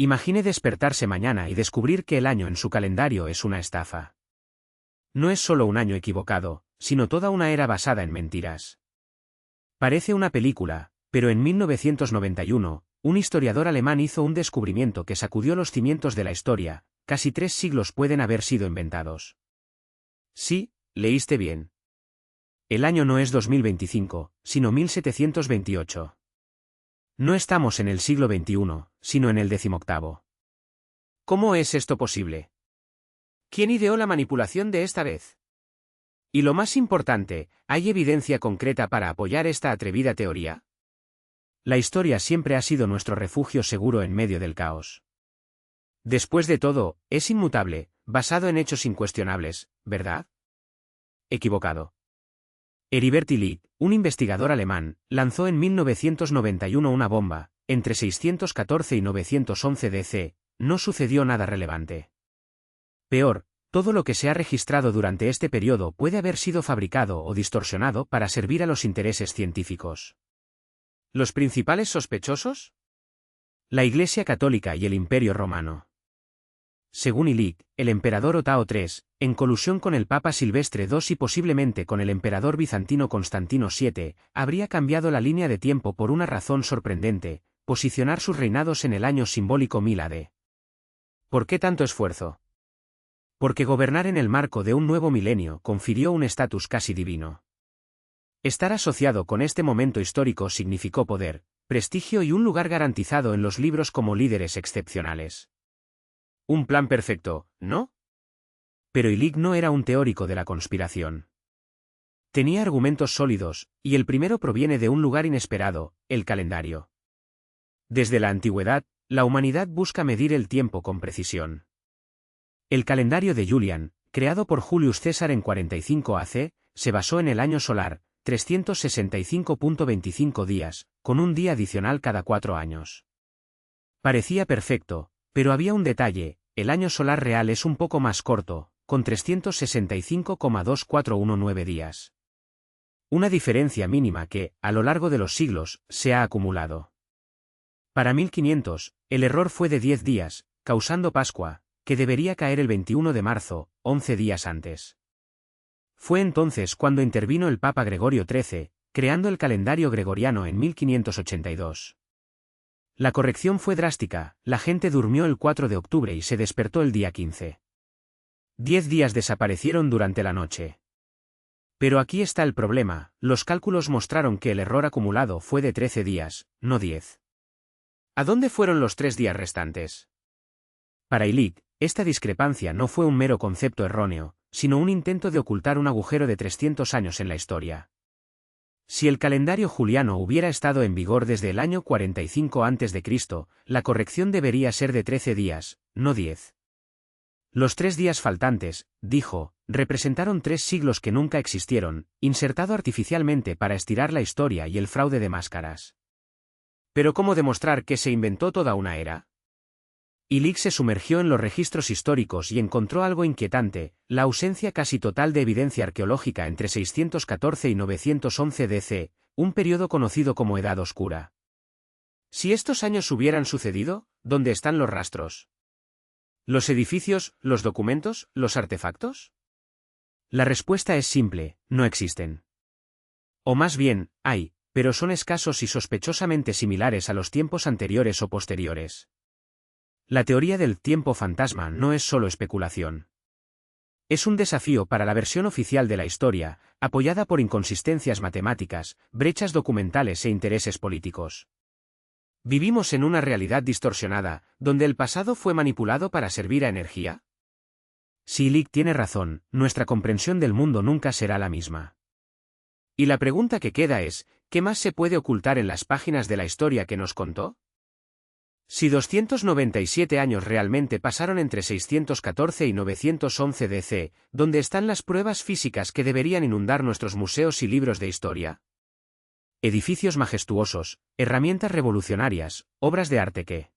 Imagine despertarse mañana y descubrir que el año en su calendario es una estafa. No es solo un año equivocado, sino toda una era basada en mentiras. Parece una película, pero en 1991, un historiador alemán hizo un descubrimiento que sacudió los cimientos de la historia. Casi 3 siglos pueden haber sido inventados. Sí, leíste bien. El año no es 2025, sino 1728. No estamos en el siglo XXI, sino en el XVIII. ¿Cómo es esto posible? ¿Quién ideó la manipulación de esta vez? Y lo más importante, ¿hay evidencia concreta para apoyar esta atrevida teoría? La historia siempre ha sido nuestro refugio seguro en medio del caos. Después de todo, es inmutable, basado en hechos incuestionables, ¿verdad? Equivocado. Heribert Illig, un investigador alemán, lanzó en 1991 una bomba, entre 614 y 911 DC, no sucedió nada relevante. Peor, todo lo que se ha registrado durante este periodo puede haber sido fabricado o distorsionado para servir a los intereses científicos. ¿Los principales sospechosos? La Iglesia Católica y el Imperio Romano. Según Illig, el emperador Otao III, en colusión con el Papa Silvestre II y posiblemente con el emperador bizantino Constantino VII, habría cambiado la línea de tiempo por una razón sorprendente: posicionar sus reinados en el año simbólico 1000 AD. ¿Por qué tanto esfuerzo? Porque gobernar en el marco de un nuevo milenio confirió un estatus casi divino. Estar asociado con este momento histórico significó poder, prestigio y un lugar garantizado en los libros como líderes excepcionales. Un plan perfecto, ¿no? Pero Illig no era un teórico de la conspiración. Tenía argumentos sólidos, y el primero proviene de un lugar inesperado: el calendario. Desde la antigüedad, la humanidad busca medir el tiempo con precisión. El calendario de Julian, creado por Julius César en 45 AC, se basó en el año solar, 365.25 días, con un día adicional cada 4 años. Parecía perfecto, pero había un detalle: el año solar real es un poco más corto, con 365,2419 días. Una diferencia mínima que, a lo largo de los siglos, se ha acumulado. Para 1500, el error fue de 10 días, causando Pascua, que debería caer el 21 de marzo, 11 días antes. Fue entonces cuando intervino el Papa Gregorio XIII, creando el calendario gregoriano en 1582. La corrección fue drástica: la gente durmió el 4 de octubre y se despertó el día 15. 10 días desaparecieron durante la noche. Pero aquí está el problema: los cálculos mostraron que el error acumulado fue de 13 días, no 10. ¿A dónde fueron los 3 días restantes? Para Illig, esta discrepancia no fue un mero concepto erróneo, sino un intento de ocultar un agujero de 300 años en la historia. Si el calendario juliano hubiera estado en vigor desde el año 45 a.C., la corrección debería ser de 13 días, no 10. Los 3 días faltantes, dijo, representaron 3 siglos que nunca existieron, insertado artificialmente para estirar la historia y el fraude de máscaras. ¿Pero cómo demostrar que se inventó toda una era? Illig se sumergió en los registros históricos y encontró algo inquietante: la ausencia casi total de evidencia arqueológica entre 614 y 911 DC, un periodo conocido como Edad Oscura. Si estos años hubieran sucedido, ¿dónde están los rastros? ¿Los edificios, los documentos, los artefactos? La respuesta es simple: no existen. O más bien, hay, pero son escasos y sospechosamente similares a los tiempos anteriores o posteriores. La teoría del tiempo fantasma no es solo especulación. Es un desafío para la versión oficial de la historia, apoyada por inconsistencias matemáticas, brechas documentales e intereses políticos. ¿Vivimos en una realidad distorsionada, donde el pasado fue manipulado para servir a energía? Si Illig tiene razón, nuestra comprensión del mundo nunca será la misma. Y la pregunta que queda es: ¿qué más se puede ocultar en las páginas de la historia que nos contó? Si 297 años realmente pasaron entre 614 y 911 DC, ¿dónde están las pruebas físicas que deberían inundar nuestros museos y libros de historia? Edificios majestuosos, herramientas revolucionarias, obras de arte que...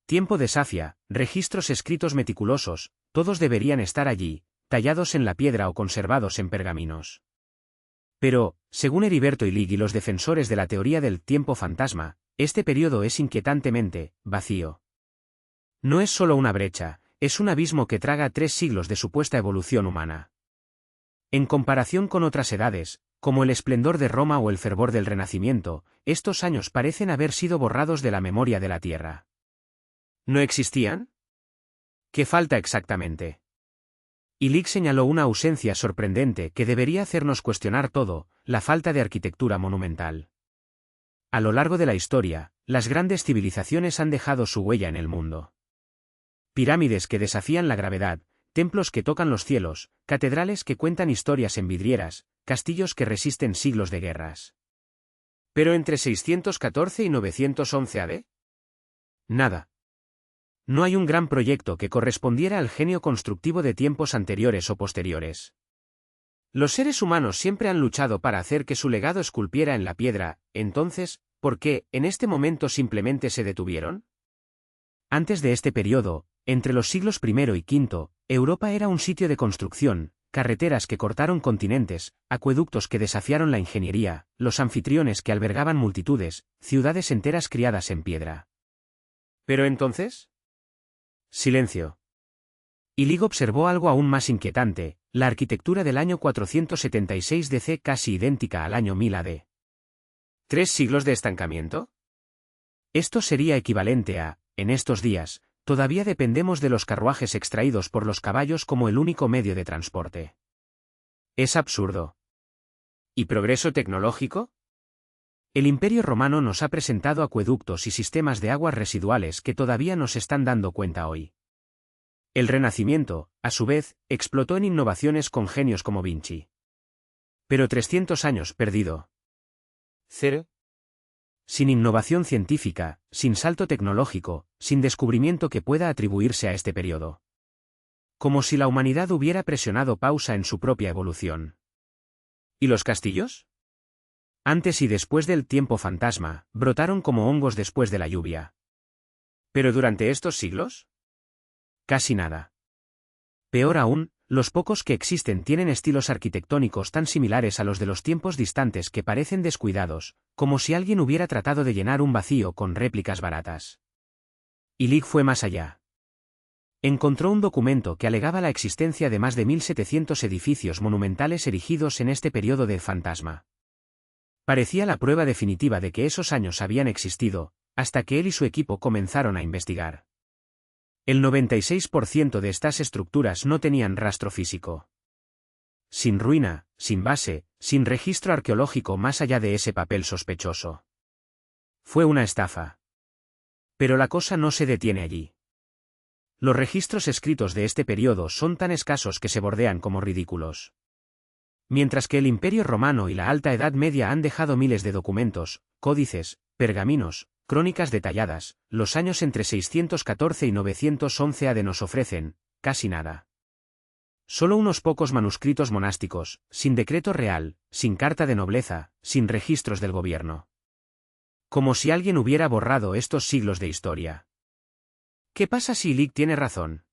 Tiempo de Safia, registros escritos meticulosos, todos deberían estar allí, tallados en la piedra o conservados en pergaminos. Pero, según Heriberto Illig y los defensores de la teoría del tiempo fantasma, este periodo es inquietantemente vacío. No es solo una brecha, es un abismo que traga 3 siglos de supuesta evolución humana. En comparación con otras edades, como el esplendor de Roma o el fervor del Renacimiento, estos años parecen haber sido borrados de la memoria de la Tierra. ¿No existían? ¿Qué falta exactamente? Illig señaló una ausencia sorprendente que debería hacernos cuestionar todo: la falta de arquitectura monumental. A lo largo de la historia, las grandes civilizaciones han dejado su huella en el mundo. Pirámides que desafían la gravedad, templos que tocan los cielos, catedrales que cuentan historias en vidrieras, castillos que resisten siglos de guerras. ¿Pero entre 614 y 911 AD? Nada. No hay un gran proyecto que correspondiera al genio constructivo de tiempos anteriores o posteriores. Los seres humanos siempre han luchado para hacer que su legado esculpiera en la piedra. Entonces, ¿por qué, en este momento simplemente se detuvieron? Antes de este periodo, entre los siglos I y V, Europa era un sitio de construcción, carreteras que cortaron continentes, acueductos que desafiaron la ingeniería, los anfitriones que albergaban multitudes, ciudades enteras criadas en piedra. ¿Pero entonces? Silencio. Illig observó algo aún más inquietante: la arquitectura del año 476 DC casi idéntica al año 1000 AD. ¿3 siglos de estancamiento? Esto sería equivalente a, en estos días, todavía dependemos de los carruajes extraídos por los caballos como el único medio de transporte. Es absurdo. ¿Y progreso tecnológico? El Imperio Romano nos ha presentado acueductos y sistemas de aguas residuales que todavía nos están dando cuenta hoy. El Renacimiento, a su vez, explotó en innovaciones con genios como Vinci. Pero 300 años perdido. ¿Cero? Sin innovación científica, sin salto tecnológico, sin descubrimiento que pueda atribuirse a este periodo. Como si la humanidad hubiera presionado pausa en su propia evolución. ¿Y los castillos? Antes y después del tiempo fantasma, brotaron como hongos después de la lluvia. ¿Pero durante estos siglos? Casi nada. Peor aún, los pocos que existen tienen estilos arquitectónicos tan similares a los de los tiempos distantes que parecen descuidados, como si alguien hubiera tratado de llenar un vacío con réplicas baratas. Illig fue más allá. Encontró un documento que alegaba la existencia de más de 1700 edificios monumentales erigidos en este periodo de fantasma. Parecía la prueba definitiva de que esos años habían existido, hasta que él y su equipo comenzaron a investigar. El 96% de estas estructuras no tenían rastro físico. Sin ruina, sin base, sin registro arqueológico más allá de ese papel sospechoso. Fue una estafa. Pero la cosa no se detiene allí. Los registros escritos de este periodo son tan escasos que se bordean como ridículos. Mientras que el Imperio Romano y la Alta Edad Media han dejado miles de documentos, códices, pergaminos, crónicas detalladas, los años entre 614 y 911 AD nos ofrecen casi nada. Solo unos pocos manuscritos monásticos, sin decreto real, sin carta de nobleza, sin registros del gobierno. Como si alguien hubiera borrado estos siglos de historia. ¿Qué pasa si Illig tiene razón?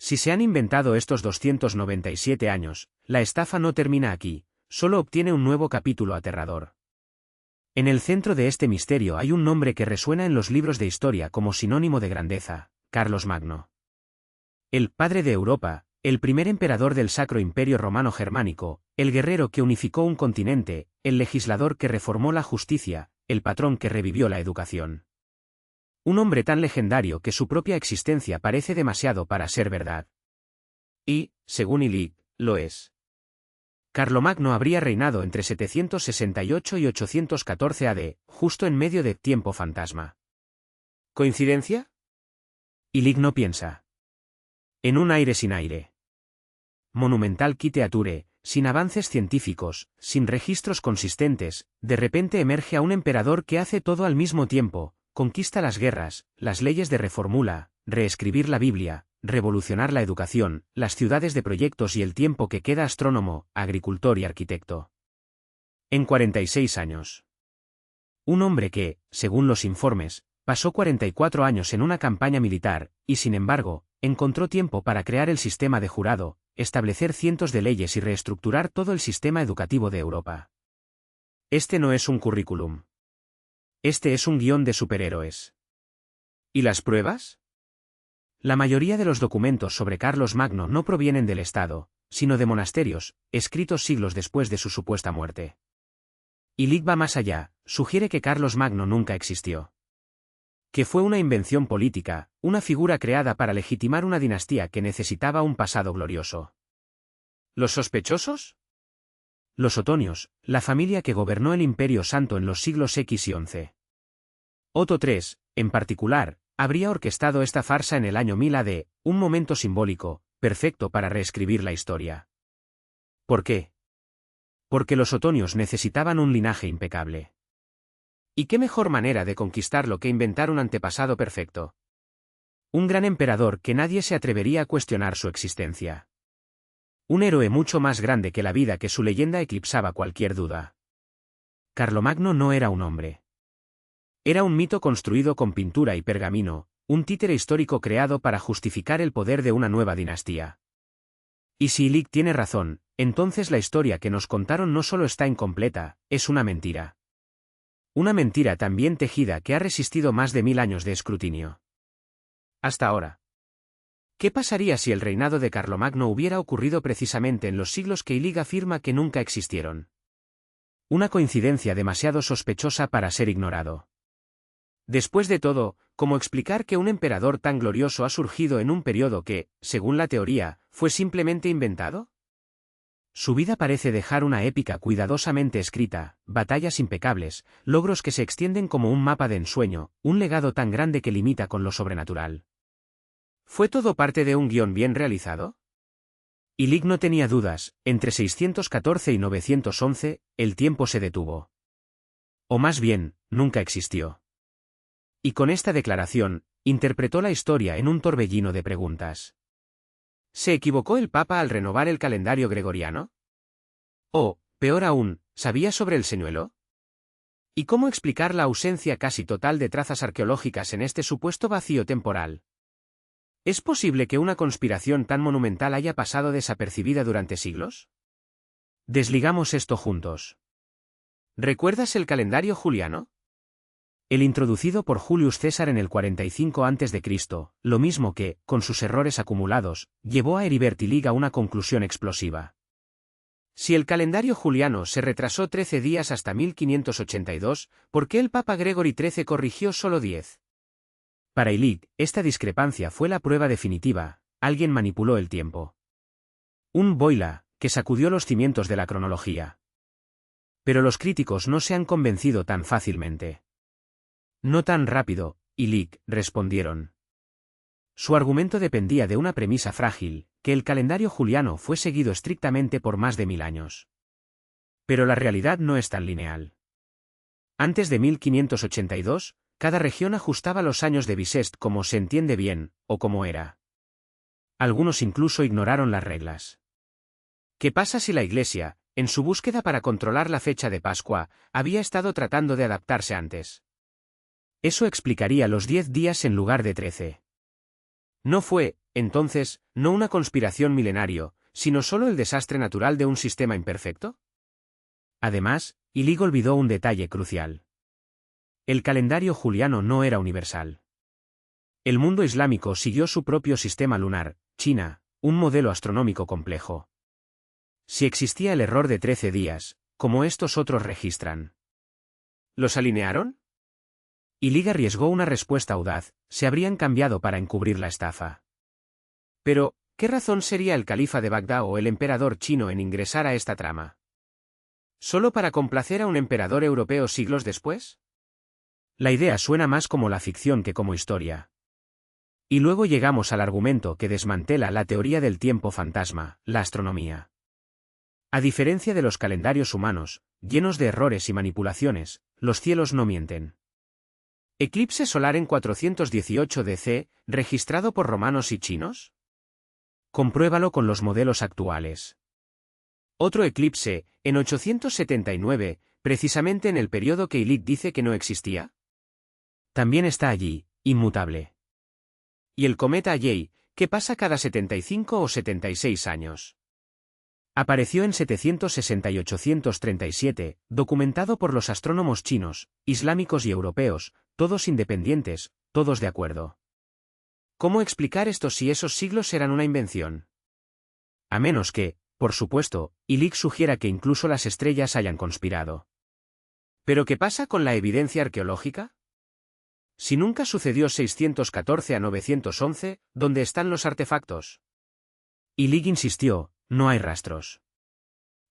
Si se han inventado estos 297 años, la estafa no termina aquí, solo obtiene un nuevo capítulo aterrador. En el centro de este misterio hay un nombre que resuena en los libros de historia como sinónimo de grandeza: Carlos Magno. El padre de Europa, el primer emperador del Sacro Imperio Romano Germánico, el guerrero que unificó un continente, el legislador que reformó la justicia, el patrón que revivió la educación. Un hombre tan legendario que su propia existencia parece demasiado para ser verdad. Y, según Illig, lo es. Carlomagno habría reinado entre 768 y 814 AD, justo en medio de tiempo fantasma. ¿Coincidencia? Illig no piensa. En un aire sin aire. Monumental Quiteature, sin avances científicos, sin registros consistentes, de repente emerge a un emperador que hace todo al mismo tiempo: conquista las guerras, las leyes de reformula, reescribir la Biblia, revolucionar la educación, las ciudades de proyectos y el tiempo que queda astrónomo, agricultor y arquitecto. En 46 años. Un hombre que, según los informes, pasó 44 años en una campaña militar, y sin embargo, encontró tiempo para crear el sistema de jurado, establecer cientos de leyes y reestructurar todo el sistema educativo de Europa. Este no es un currículum. Este es un guión de superhéroes. ¿Y las pruebas? La mayoría de los documentos sobre Carlos Magno no provienen del Estado, sino de monasterios, escritos siglos después de su supuesta muerte. Illig va más allá, sugiere que Carlos Magno nunca existió. Que fue una invención política, una figura creada para legitimar una dinastía que necesitaba un pasado glorioso. ¿Los sospechosos? Los otonios, la familia que gobernó el Imperio Santo en los siglos X y XI. Otto III, en particular, habría orquestado esta farsa en el año 1000 AD, un momento simbólico, perfecto para reescribir la historia. ¿Por qué? Porque los otonios necesitaban un linaje impecable. ¿Y qué mejor manera de conquistarlo que inventar un antepasado perfecto? Un gran emperador que nadie se atrevería a cuestionar su existencia. Un héroe mucho más grande que la vida que su leyenda eclipsaba cualquier duda. Carlomagno no era un hombre. Era un mito construido con pintura y pergamino, un títere histórico creado para justificar el poder de una nueva dinastía. Y si Illig tiene razón, entonces la historia que nos contaron no solo está incompleta, es una mentira. Una mentira tan bien tejida que ha resistido más de 1000 años de escrutinio. Hasta ahora. ¿Qué pasaría si el reinado de Carlomagno hubiera ocurrido precisamente en los siglos que Illig afirma que nunca existieron? Una coincidencia demasiado sospechosa para ser ignorado. Después de todo, ¿cómo explicar que un emperador tan glorioso ha surgido en un periodo que, según la teoría, fue simplemente inventado? Su vida parece dejar una épica cuidadosamente escrita, batallas impecables, logros que se extienden como un mapa de ensueño, un legado tan grande que limita con lo sobrenatural. ¿Fue todo parte de un guión bien realizado? Illig no tenía dudas, entre 614 y 911, el tiempo se detuvo. O más bien, nunca existió. Y con esta declaración, interpretó la historia en un torbellino de preguntas. ¿Se equivocó el Papa al renovar el calendario gregoriano? O, peor aún, ¿sabía sobre el señuelo? ¿Y cómo explicar la ausencia casi total de trazas arqueológicas en este supuesto vacío temporal? ¿Es posible que una conspiración tan monumental haya pasado desapercibida durante siglos? Desligamos esto juntos. ¿Recuerdas el calendario juliano? El introducido por Julius César en el 45 a.C., lo mismo que, con sus errores acumulados, llevó a Heribert Illig a una conclusión explosiva. Si el calendario juliano se retrasó 13 días hasta 1582, ¿por qué el Papa Gregory XIII corrigió solo 10? Para Illig, esta discrepancia fue la prueba definitiva: alguien manipuló el tiempo. Un boila, que sacudió los cimientos de la cronología. Pero los críticos no se han convencido tan fácilmente. No tan rápido, Illig, respondieron. Su argumento dependía de una premisa frágil, que el calendario juliano fue seguido estrictamente por más de 1000 años. Pero la realidad no es tan lineal. Antes de 1582, cada región ajustaba los años de bisest como se entiende bien, o como era. Algunos incluso ignoraron las reglas. ¿Qué pasa si la Iglesia, en su búsqueda para controlar la fecha de Pascua, había estado tratando de adaptarse antes? Eso explicaría los 10 días en lugar de 13. No fue, entonces, no una conspiración milenario, sino solo el desastre natural de un sistema imperfecto. Además, Illig olvidó un detalle crucial. El calendario juliano no era universal. El mundo islámico siguió su propio sistema lunar, China, un modelo astronómico complejo. Si existía el error de 13 días, como estos otros registran, ¿los alinearon? Illig arriesgó una respuesta audaz: se habrían cambiado para encubrir la estafa. Pero, ¿qué razón sería el califa de Bagdad o el emperador chino en ingresar a esta trama? ¿Solo para complacer a un emperador europeo siglos después? La idea suena más como la ficción que como historia. Y luego llegamos al argumento que desmantela la teoría del tiempo fantasma, la astronomía. A diferencia de los calendarios humanos, llenos de errores y manipulaciones, los cielos no mienten. ¿Eclipse solar en 418 DC, registrado por romanos y chinos? Compruébalo con los modelos actuales. Otro eclipse, en 879, precisamente en el periodo que Illig dice que no existía. También está allí, inmutable. ¿Y el cometa Halley, qué pasa cada 75 o 76 años? Apareció en 760 y 837, documentado por los astrónomos chinos, islámicos y europeos, todos independientes, todos de acuerdo. ¿Cómo explicar esto si esos siglos eran una invención? A menos que, por supuesto, Illig sugiera que incluso las estrellas hayan conspirado. ¿Pero qué pasa con la evidencia arqueológica? Si nunca sucedió 614 a 911, ¿dónde están los artefactos? Illig insistió, no hay rastros.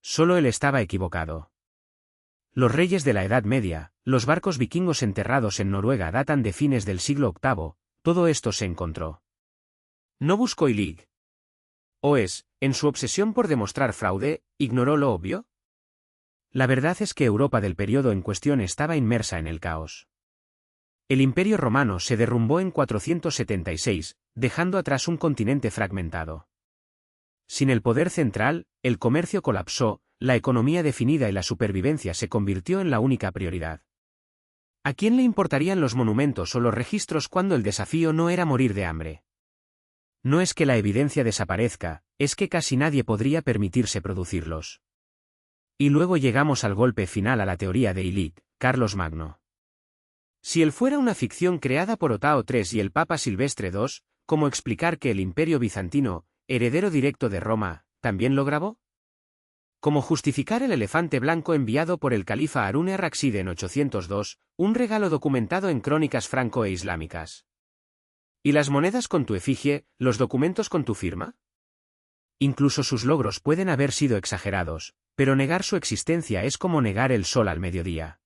Solo él estaba equivocado. Los reyes de la Edad Media, los barcos vikingos enterrados en Noruega datan de fines del siglo VIII, todo esto se encontró. ¿No buscó Illig? ¿O es, en su obsesión por demostrar fraude, ignoró lo obvio? La verdad es que Europa del periodo en cuestión estaba inmersa en el caos. El Imperio Romano se derrumbó en 476, dejando atrás un continente fragmentado. Sin el poder central, el comercio colapsó, la economía definida y la supervivencia se convirtió en la única prioridad. ¿A quién le importarían los monumentos o los registros cuando el desafío no era morir de hambre? No es que la evidencia desaparezca, es que casi nadie podría permitirse producirlos. Y luego llegamos al golpe final a la teoría de Illig, Carlos Magno. Si él fuera una ficción creada por Otao III y el Papa Silvestre II, ¿cómo explicar que el Imperio Bizantino, heredero directo de Roma, también lo grabó? ¿Cómo justificar el elefante blanco enviado por el califa Harun ar-Rashid en 802, un regalo documentado en crónicas franco e islámicas? ¿Y las monedas con tu efigie, los documentos con tu firma? Incluso sus logros pueden haber sido exagerados, pero negar su existencia es como negar el sol al mediodía.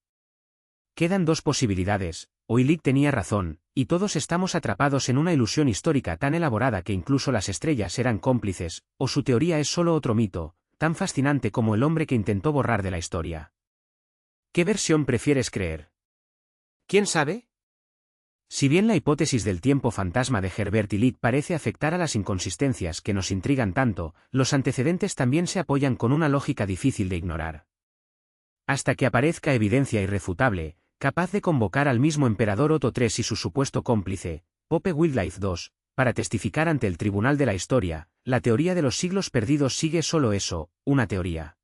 Quedan dos posibilidades, o Illig tenía razón, y todos estamos atrapados en una ilusión histórica tan elaborada que incluso las estrellas eran cómplices, o su teoría es solo otro mito, tan fascinante como el hombre que intentó borrar de la historia. ¿Qué versión prefieres creer? ¿Quién sabe? Si bien la hipótesis del tiempo fantasma de Herbert Illig parece afectar a las inconsistencias que nos intrigan tanto, los antecedentes también se apoyan con una lógica difícil de ignorar. Hasta que aparezca evidencia irrefutable, capaz de convocar al mismo emperador Otto III y su supuesto cómplice, Pope Wildlife II, para testificar ante el tribunal de la historia, la teoría de los siglos perdidos sigue solo eso, una teoría.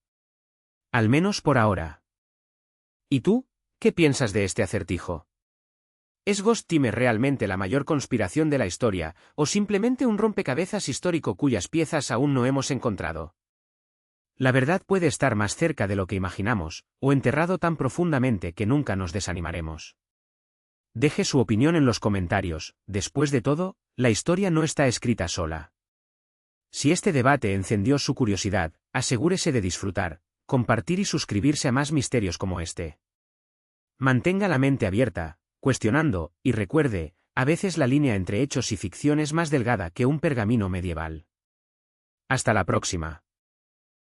Al menos por ahora. ¿Y tú, qué piensas de este acertijo? ¿Es Ghost Time realmente la mayor conspiración de la historia, o simplemente un rompecabezas histórico cuyas piezas aún no hemos encontrado? La verdad puede estar más cerca de lo que imaginamos, o enterrado tan profundamente que nunca nos desanimaremos. Deje su opinión en los comentarios, después de todo, la historia no está escrita sola. Si este debate encendió su curiosidad, asegúrese de disfrutar, compartir y suscribirse a más misterios como este. Mantenga la mente abierta, cuestionando, y recuerde, a veces la línea entre hechos y ficción es más delgada que un pergamino medieval. Hasta la próxima.